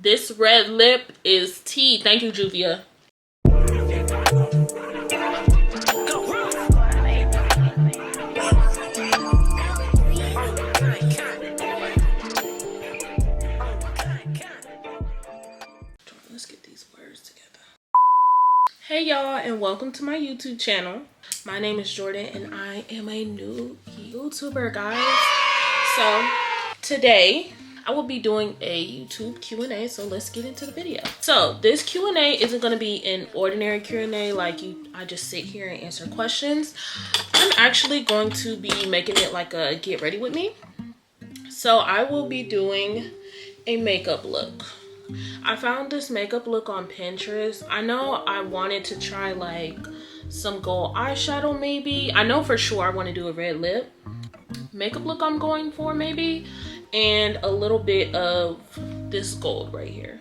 This red lip is tea. Thank you, Juvia. Let's get these words together. Hey y'all, and welcome to my YouTube channel. My name is Jordan and I am a new YouTuber, guys. So today I will be doing a YouTube Q&A, so let's get into the video. So this Q&A isn't going to be an ordinary Q&A like I just sit here and answer questions. I'm actually going to be making it like a get ready with me. So I will be doing a makeup look. I found this makeup look on Pinterest. I know I wanted to try like some gold eyeshadow maybe. I know for sure I want to do a red lip. Makeup look I'm going for maybe. And a little bit of this gold right here.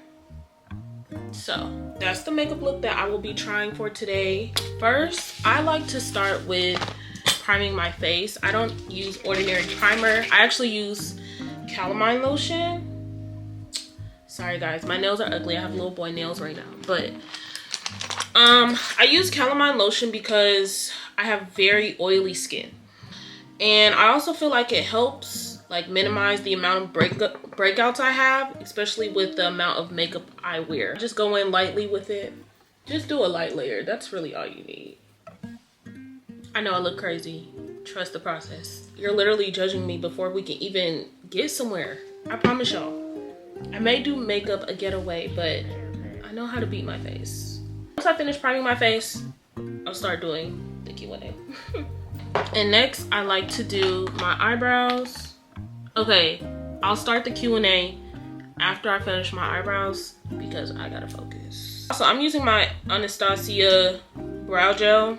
So that's the makeup look that I will be trying for today. First, I like to start with priming my face. I don't use ordinary primer. I actually use calamine lotion. Sorry guys, my nails are ugly. I have little boy nails right now. But I use calamine lotion because I have very oily skin. And I also feel like it helps like minimize the amount of breakouts I have, especially with the amount of makeup I wear. Just go in lightly with it. Just do a light layer. That's really all you need. I know I look crazy. Trust the process. You're literally judging me before we can even get somewhere. I promise y'all. I may do makeup a getaway, but I know how to beat my face. Once I finish priming my face, I'll start doing the Q&A. And next, I like to do my eyebrows. Okay, I'll start the Q&A after I finish my eyebrows because I gotta focus. So I'm using my Anastasia brow gel.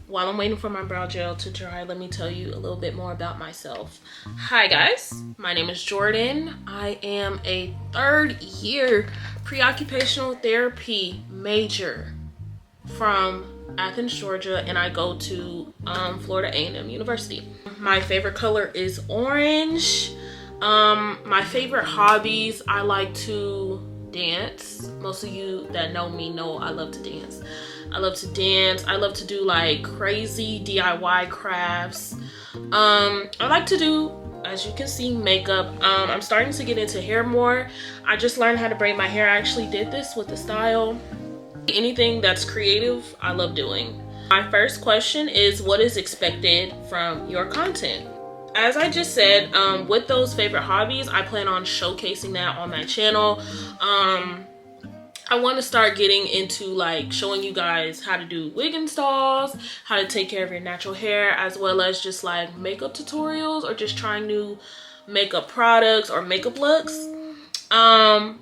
While I'm waiting for my brow gel to dry, let me tell you a little bit more about myself. Hi guys, my name is Jordan. I am a third-year pre-occupational therapy major from Athens, Georgia, and I go to Florida A&M University. My favorite color is orange. My favorite hobbies, I like to dance. Most of you that know me know I love to dance. I love to dance. I love to do like crazy DIY crafts. I like to do, as you can see, makeup. I'm starting to get into hair more. I just learned how to braid my hair. I actually did this with the style. Anything that's creative, I love doing. My first question is, what is expected from your content? As I just said, with those favorite hobbies, I plan on showcasing that on my channel. I want to start getting into like showing you guys how to do wig installs, how to take care of your natural hair, as well as just like makeup tutorials or just trying new makeup products or makeup looks.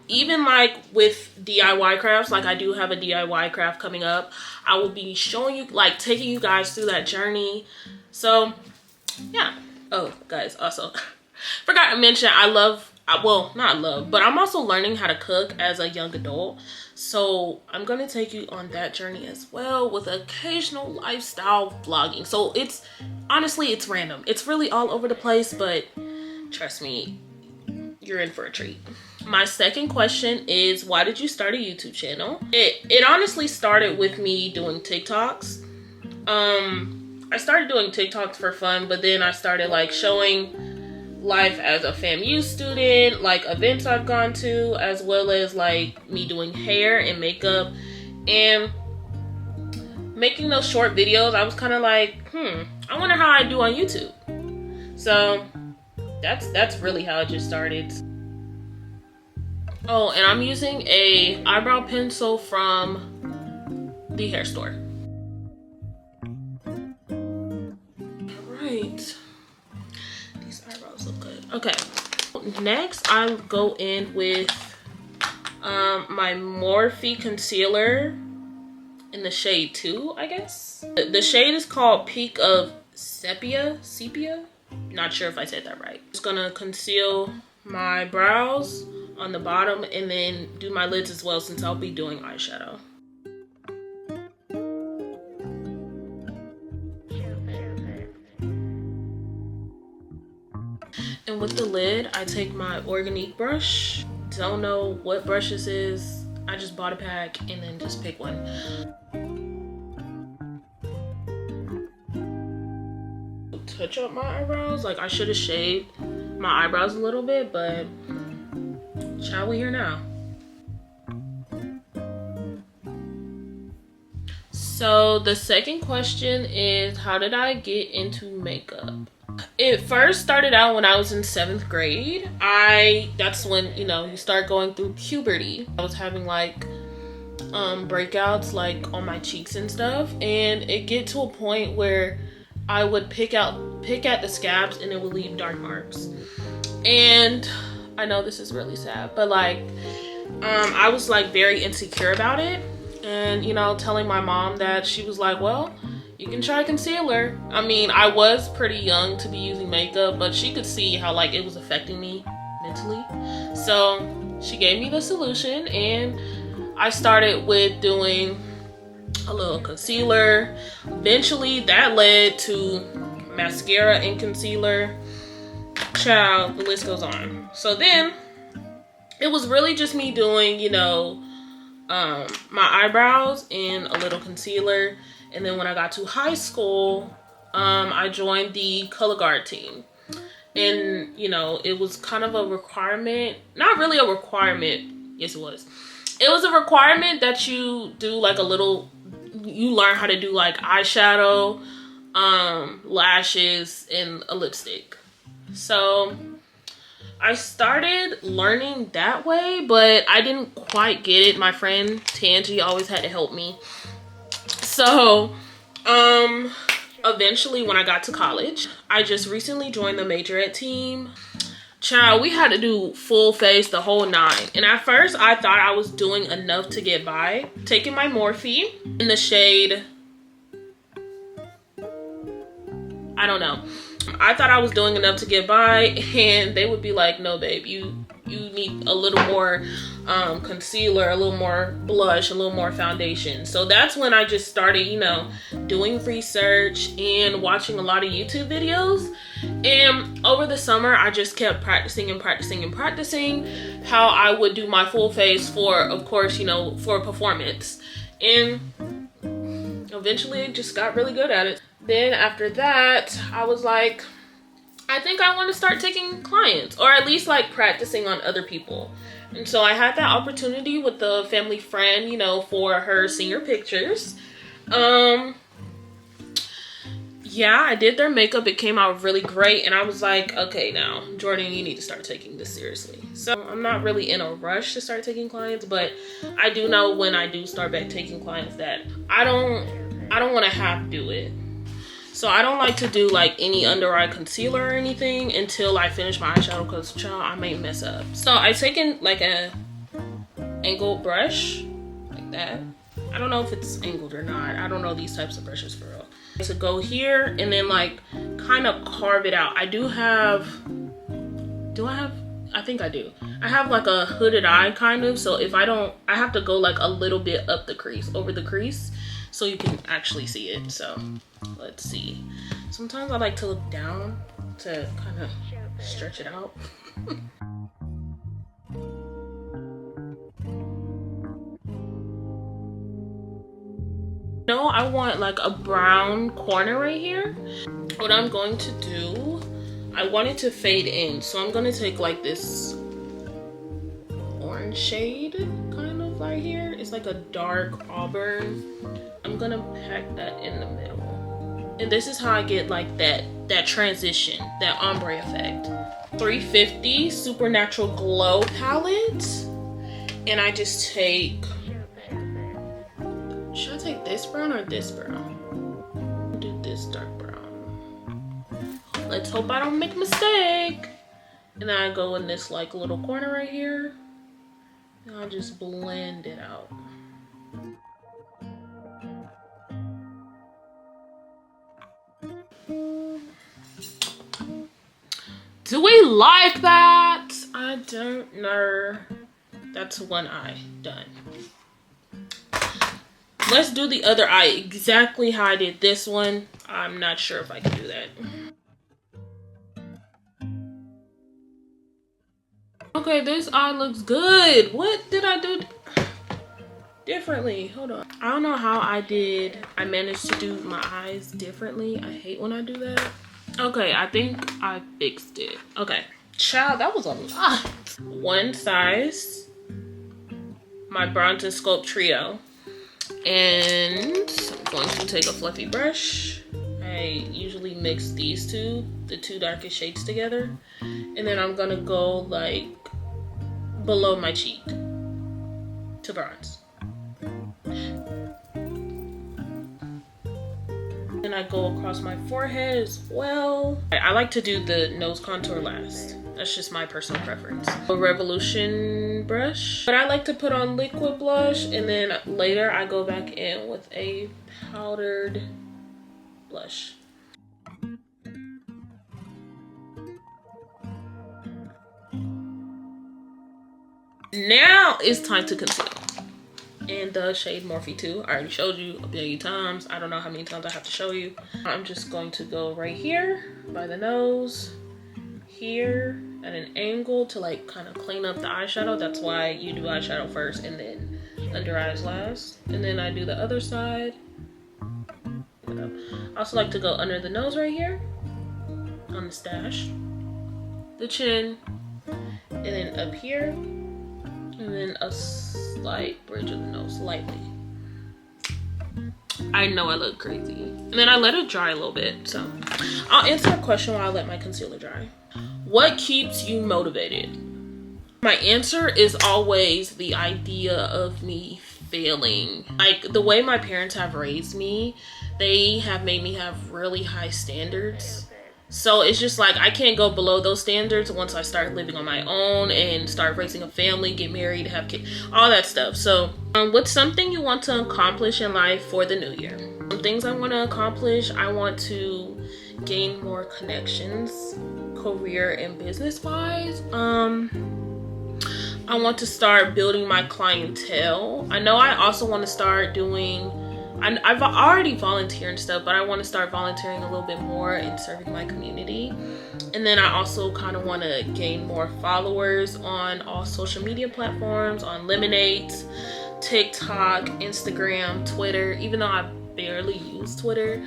Even like with DIY crafts, like I do have a DIY craft coming up. I will be showing you, like taking you guys through that journey. So yeah. Oh guys, also forgot to mention well, not love, but I'm also learning how to cook as a young adult. So I'm going to take you on that journey as well with occasional lifestyle vlogging. So it's, honestly, it's random. It's really all over the place, but trust me, you're in for a treat. My second question is, why did you start a YouTube channel? It honestly started with me doing TikToks. I started doing TikToks for fun, but then I started like showing life as a FAMU student, like events I've gone to, as well as like me doing hair and makeup and making those short videos. I was kind of like, I wonder how I do on YouTube. So that's really how it just started. Oh, and I'm using a eyebrow pencil from the hair store. All right. Okay, next I'll go in with my Morphe concealer in the shade 2, I guess. The shade is called Peak of Sepia. Not sure if I said that right. Just gonna conceal my brows on the bottom and then do my lids as well, since I'll be doing eyeshadow. then with the lid, I take my organique brush. Don't know what brush this is. I just bought a pack and then just pick one. Touch up my eyebrows. Like, I should have shaved my eyebrows a little bit, but child, we here now. So the second question is, how did I get into makeup? It first started out when I was in 7th grade. That's when, you know, you start going through puberty. I was having like breakouts like on my cheeks and stuff, and it get to a point where I would pick at the scabs and it would leave dark marks. And I know this is really sad, but like I was like very insecure about it. And, you know, telling my mom that, she was like, well, you can try concealer. I mean, I was pretty young to be using makeup, but she could see how like it was affecting me mentally. So she gave me the solution, and I started with doing a little concealer. Eventually that led to mascara and concealer. Child, the list goes on. So then it was really just me doing, you know, my eyebrows and a little concealer. And then when I got to high school, I joined the color guard team. And, you know, it was kind of a requirement. Not really a requirement. Yes, it was. It was a requirement that you do like a little, you learn how to do like eyeshadow, lashes, and a lipstick. So I started learning that way, but I didn't quite get it. My friend Tangi always had to help me. So eventually when I got to college, I just recently joined the majorette team. Child, we had to do full face, the whole 9. And at first I thought I was doing enough to get by. Taking my Morphe in the shade, I don't know. I thought I was doing enough to get by, and they would be like, no babe, you need a little more concealer, a little more blush, a little more foundation. So that's when I just started, you know, doing research and watching a lot of YouTube videos. And over the summer, I just kept practicing and practicing and practicing how I would do my full face for, of course, you know, for a performance. And eventually I just got really good at it. Then after that, I was like, I think I want to start taking clients, or at least like practicing on other people. And so I had that opportunity with the family friend, you know, for her senior pictures. Yeah, I did their makeup. It came out really great. And I was like, okay, now, Jordan, you need to start taking this seriously. So I'm not really in a rush to start taking clients, but I do know when I do start back taking clients that I don't want to have to do it. So I don't like to do like any under eye concealer or anything until I finish my eyeshadow, because child, I may mess up. So I taken like a angled brush like that. I don't know if it's angled or not. I don't know these types of brushes for real. To go here and then like kind of carve it out. I think I do. I have like a hooded eye kind of. So if I have to go like a little bit up the crease, over the crease, so you can actually see it. So let's see. Sometimes I like to look down to kind of stretch it out. No, I want like a brown corner right here. What I'm going to do, I want it to fade in. So I'm going to take like this orange shade kind of right here. It's like a dark auburn. I'm going to pack that in the middle. And this is how I get like that transition, that ombre effect. 350 Supernatural Glow palette. And I just take, should I take this brown or this brown? I'll do this dark brown. Let's hope I don't make a mistake. And then I go in this like little corner right here. And I'll just blend it out. Do we like that? I don't know. That's one eye done. Let's do the other eye exactly how I did this one. I'm not sure if I can do that. Okay, this eye looks good. What did I do differently? Hold on. I don't know how I managed to do my eyes differently. I hate when I do that. Okay, I think I fixed it. Okay. Child, that was a lot. One size, my Bronze and Sculpt Trio. And I'm going to take a fluffy brush. I usually mix these two, the two darkest shades together. And then I'm gonna go like below my cheek to bronze. Then I go across my forehead as well. I like to do the nose contour last. That's just my personal preference. A Revolution brush. But I like to put on liquid blush, and then later I go back in with a powdered blush. Now it's time to conceal. In the shade Morphe 2. I already showed you a billion times. I don't know how many times I have to show you. I'm just going to go right here by the nose, here at an angle to like kind of clean up the eyeshadow. That's why you do eyeshadow first and then under eyes last. And then I do the other side. I also like to go under the nose right here on the stash, the chin, and then up here. And then a slight bridge of the nose, lightly. I know I look crazy. And then I let it dry a little bit. So I'll answer a question while I let my concealer dry. What keeps you motivated? My answer is always the idea of me failing. Like the way my parents have raised me, they have made me have really high standards. So it's just like I can't go below those standards once I start living on my own and start raising a family, get married, have kids, all that stuff. So what's something you want to accomplish in life for the new year? Some things I want to accomplish, I want to gain more connections, career and business wise. I want to start building my clientele. I know I also want to start doing, I've already volunteered and stuff, but I want to start volunteering a little bit more and serving my community. And then I also kind of want to gain more followers on all social media platforms, on Lemonade, TikTok, Instagram, Twitter, even though I barely use Twitter.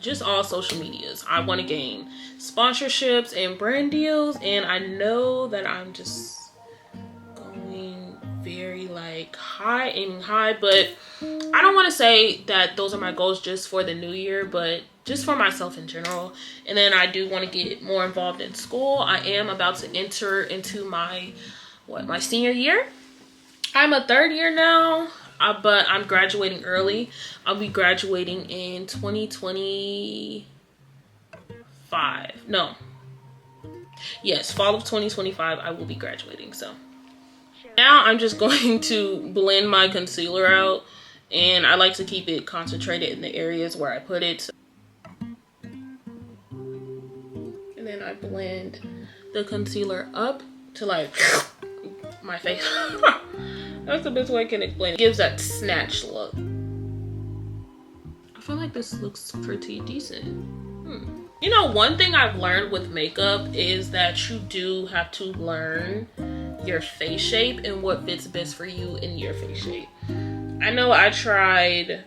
Just all social medias. I want to gain sponsorships and brand deals, and I know that I'm just going very like high, aiming high, but I don't want to say that those are my goals just for the new year, but just for myself in general. And then I do want to get more involved in school. I am about to enter into my senior year. I'm a third year now, but I'm graduating early. I'll be graduating in 2025. No. Yes, fall of 2025, I will be graduating. So now I'm just going to blend my concealer out, and I like to keep it concentrated in the areas where I put it. And then I blend the concealer up to like my face. That's the best way I can explain it. It gives that snatch look. I feel like this looks pretty decent. You know, one thing I've learned with makeup is that you do have to learn your face shape and what fits best for you in your face shape. I know I tried,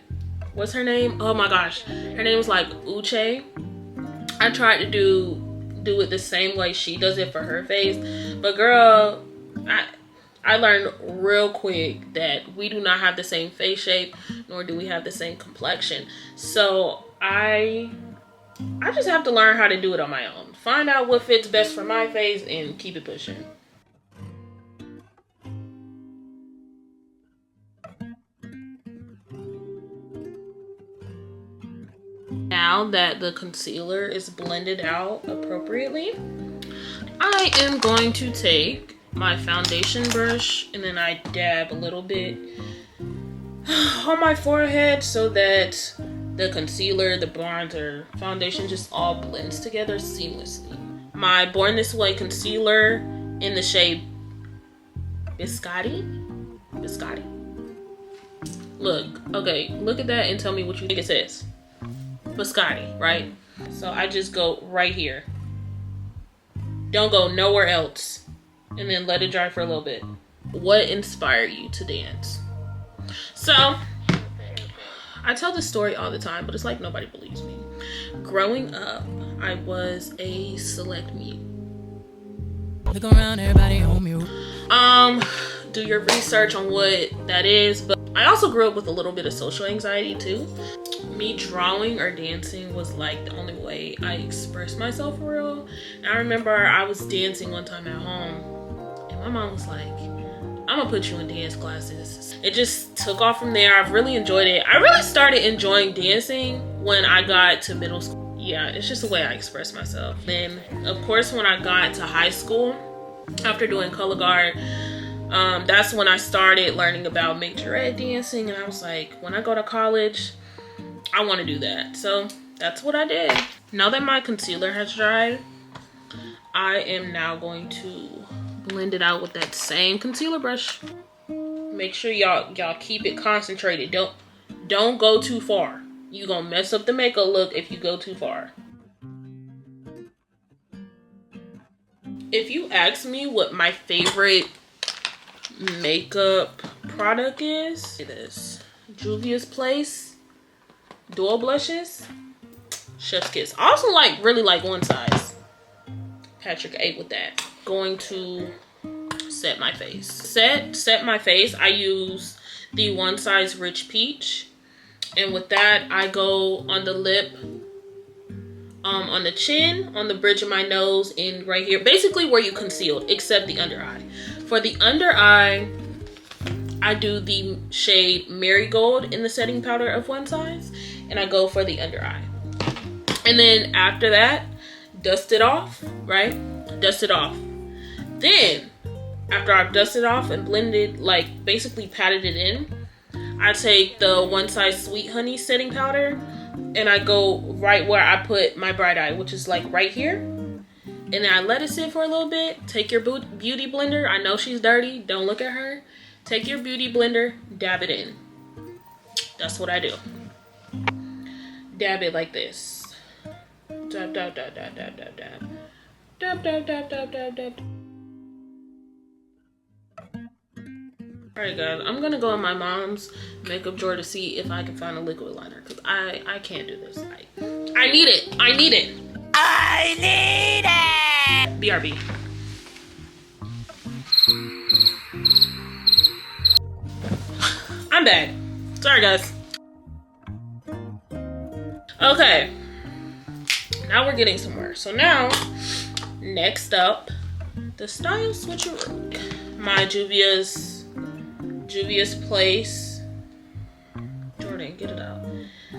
what's her name? Oh my gosh, her name was like Uche. I tried to do it the same way she does it for her face, but girl, I learned real quick that we do not have the same face shape, nor do we have the same complexion. So I just have to learn how to do it on my own. Find out what fits best for my face and keep it pushing. Now that the concealer is blended out appropriately, I am going to take my foundation brush and then I dab a little bit on my forehead so that the concealer, the bronzer, foundation just all blends together seamlessly. My Born This Way concealer in the shade Biscotti. Look, okay, look at that and tell me what you think it says. Biscotti, right? So I just go right here. Don't go nowhere else. And then let it dry for a little bit. What inspired you to dance? So, I tell this story all the time, but it's like nobody believes me. Growing up, I was a select mute. Look around, everybody on mute. Do your research on what that is, but I also grew up with a little bit of social anxiety too. Me drawing or dancing was like the only way I expressed myself for real. And I remember I was dancing one time at home, and my mom was like, I'm gonna put you in dance classes. It just took off from there. I've really enjoyed it. I really started enjoying dancing when I got to middle school. Yeah, it's just the way I express myself. Then, of course, when I got to high school, after doing color guard, that's when I started learning about majorette dancing. And I was like, when I go to college, I want to do that. So that's what I did. Now that my concealer has dried, I am now going to blend it out with that same concealer brush. Make sure y'all keep it concentrated. Don't go too far. You gonna mess up the makeup look if you go too far. If you ask me what my favorite makeup product is, it is Juvia's Place Dual Blushes, Chef's Kiss. I also really like One Size. Patrick ate with that. Going to set my face. Set my face. I use the One Size Rich Peach. And with that, I go on the lip, on the chin, on the bridge of my nose, and right here. Basically where you concealed, except the under eye. For the under eye, I do the shade Marigold in the setting powder of One Size. And I go for the under eye. And then after that, dust it off, right? Dust it off. Then, after I've dusted off and blended, like basically patted it in, I take the One Size Sweet Honey setting powder and I go right where I put my bright eye, which is like right here. And then I let it sit for a little bit. Take your beauty blender. I know she's dirty. Don't look at her. Take your beauty blender, dab it in. That's what I do. Dab it like this. Dab, dab, dab, dab, dab, dab, dab. Dab, dab, dab, dab, dab, dab. Alright guys, I'm gonna go in my mom's makeup drawer to see if I can find a liquid liner, because I can't do this. I need it. I need it. I need it. BRB. I'm back. Sorry guys. Okay. Now we're getting somewhere. So now, next up, the style switcheroo. My Juvia's Place. Jordan, get it out.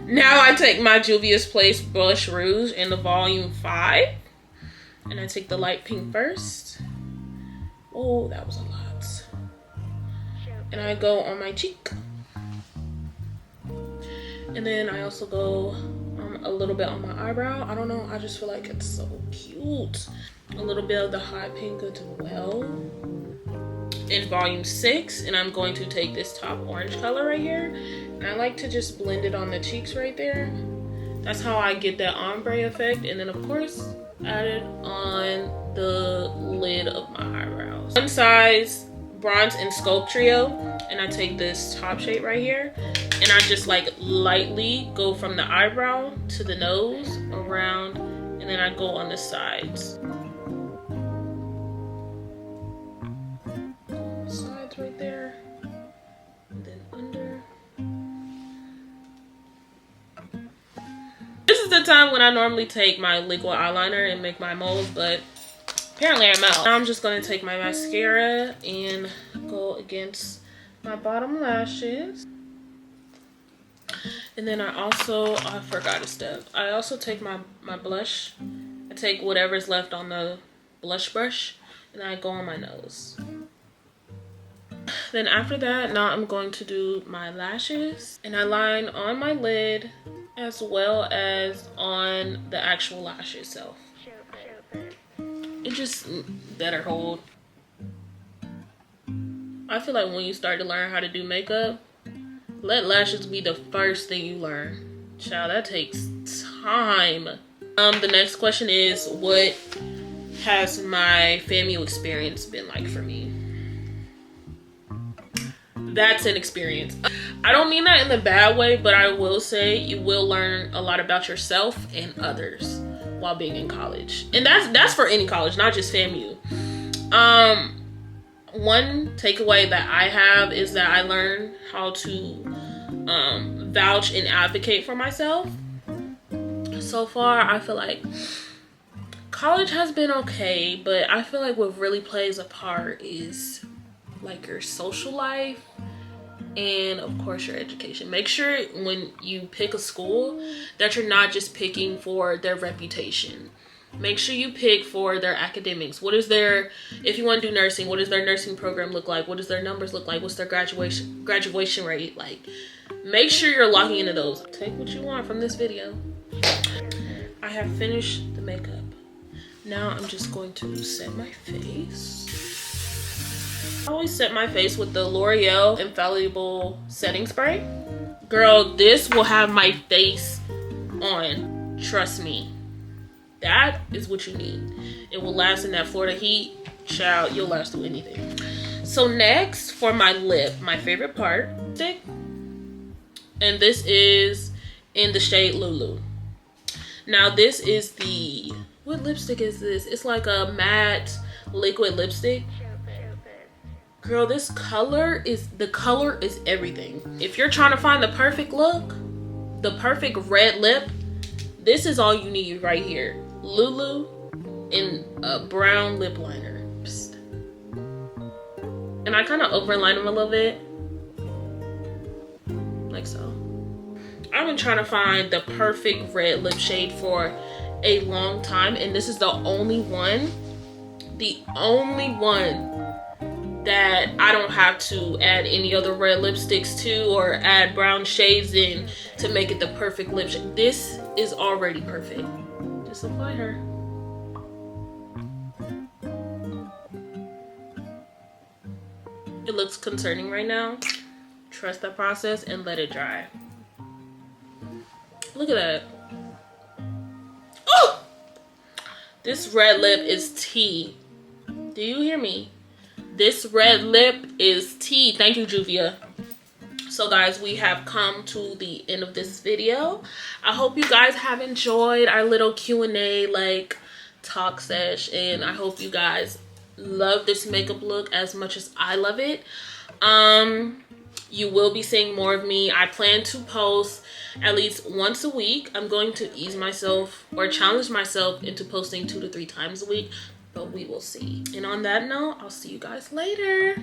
Now I take my Juvia's Place Blush Rouge in the volume 5. And I take the light pink first. Oh, that was a lot. And I go on my cheek. And then I also go a little bit on my eyebrow. I don't know, I just feel like it's so cute. A little bit of the hot pink as well. In volume 6, and I'm going to take this top orange color right here, and I like to just blend it on the cheeks right there. That's how I get that ombre effect. And then of course add it on the lid of my eyebrows. One Size Bronze and Sculpt Trio, and I take this top shade right here, and I just like lightly go from the eyebrow to the nose around, and then I go on the sides. Right there, and then under. This is the time when I normally take my liquid eyeliner and make my mold, but apparently I'm out. Now I'm just going to take my mascara and go against my bottom lashes. And then I forgot a step. I also take my blush. I take whatever's left on the blush brush and I go on my nose. Then after that, now I'm going to do my lashes, and I line on my lid as well as on the actual lash itself. It just better hold. I feel like when you start to learn how to do makeup, let lashes be the first thing you learn. Child, that takes time. The next question is, what has my FAMU experience been like for me? That's an experience. I don't mean that in the bad way, but I will say you will learn a lot about yourself and others while being in college. And that's for any college, not just FAMU. One takeaway that I have is that I learned how to vouch and advocate for myself. So far, I feel like college has been okay, but I feel like what really plays a part is like your social life and of course your education. Make sure when you pick a school that you're not just picking for their reputation. Make sure you pick for their academics. What is their, if you want to do nursing, what does their nursing program look like? What does their numbers look like? What's their graduation rate like? Make sure you're locking into those. Take what you want from this video. I have finished the makeup. Now I'm just going to set my face. I always set my face with the L'Oreal Infallible Setting Spray. Girl, this will have my face on. Trust me. That is what you need. It will last in that Florida heat. Child, you'll last through anything. So next, for my lip, my favorite part, stick. And this is in the shade Lulu. Now this is the, what lipstick is this? It's like a matte liquid lipstick. Girl, this color is, the color is everything. If you're trying to find the perfect look, the perfect red lip, this is all you need right here. Lulu in a brown lip liner. Psst. And I kind of overline them a little bit. Like so. I've been trying to find the perfect red lip shade for a long time. And this is the only one that I don't have to add any other red lipsticks to or add brown shades in to make it the perfect lip shade. This is already perfect. Just apply her. It looks concerning right now. Trust the process and let it dry. Look at that. Oh! This red lip is tea. Do you hear me? This red lip is tea. Thank you, Juvia. So guys, we have come to the end of this video. I hope you guys have enjoyed our little Q&A like talk sesh, and I hope you guys love this makeup look as much as I love it. You will be seeing more of me. I plan to post at least once a week. I'm going to ease myself or challenge myself into posting 2 to 3 times a week, but we will see. And on that note, I'll see you guys later.